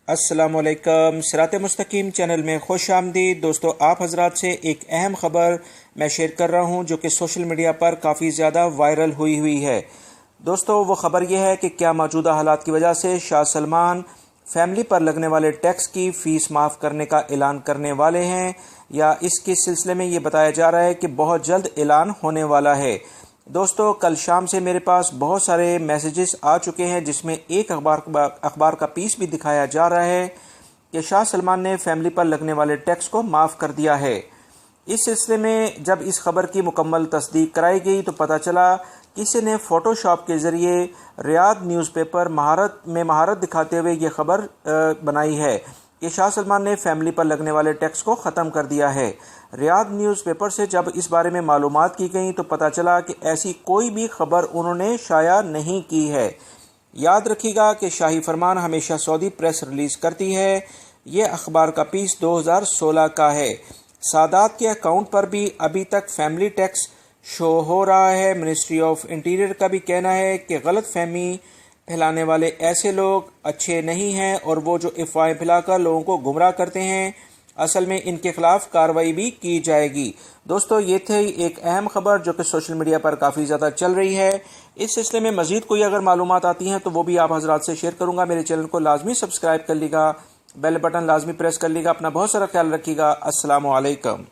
السلام علیکم، صراط مستقیم چینل میں خوش آمدید دوستو۔ آپ حضرات سے ایک اہم خبر میں شیئر کر رہا ہوں جو کہ سوشل میڈیا پر کافی زیادہ وائرل ہوئی ہے۔ دوستو وہ خبر یہ ہے کہ کیا موجودہ حالات کی وجہ سے شاہ سلمان فیملی پر لگنے والے ٹیکس کی فیس معاف کرنے کا اعلان کرنے والے ہیں، یا اس کے سلسلے میں یہ بتایا جا رہا ہے کہ بہت جلد اعلان ہونے والا ہے۔ دوستو کل شام سے میرے پاس بہت سارے میسیجز آ چکے ہیں جس میں ایک اخبار کا پیس بھی دکھایا جا رہا ہے کہ شاہ سلمان نے فیملی پر لگنے والے ٹیکس کو معاف کر دیا ہے۔ اس سلسلے میں جب اس خبر کی مکمل تصدیق کرائی گئی تو پتہ چلا کسی نے فوٹو شاپ کے ذریعے ریاض نیوز پیپر مہارت دکھاتے ہوئے یہ خبر بنائی ہے کہ شاہ سلمان نے فیملی پر لگنے والے ٹیکس کو ختم کر دیا ہے۔ ریاض نیوز پیپر سے جب اس بارے میں معلومات کی گئیں تو پتہ چلا کہ ایسی کوئی بھی خبر انہوں نے شائع نہیں کی ہے۔ یاد رکھیے گا کہ شاہی فرمان ہمیشہ سعودی پریس ریلیز کرتی ہے۔ یہ اخبار کا پیس 2016 کا ہے۔ سادات کے اکاؤنٹ پر بھی ابھی تک فیملی ٹیکس شو ہو رہا ہے۔ منسٹری آف انٹیریئر کا بھی کہنا ہے کہ غلط فہمی پھیلانے والے ایسے لوگ اچھے نہیں ہیں اور وہ جو افواہیں پھیلا کر لوگوں کو گمراہ کرتے ہیں اصل میں ان کے خلاف کارروائی بھی کی جائے گی۔ دوستو یہ تھی ایک اہم خبر جو کہ سوشل میڈیا پر کافی زیادہ چل رہی ہے۔ اس سلسلے میں مزید کوئی اگر معلومات آتی ہیں تو وہ بھی آپ حضرات سے شیئر کروں گا۔ میرے چینل کو لازمی سبسکرائب کر لیے گا، بیل بٹن لازمی پریس کر لیے گا۔ اپنا بہت سارا خیال رکھیے گا۔ السلام علیکم۔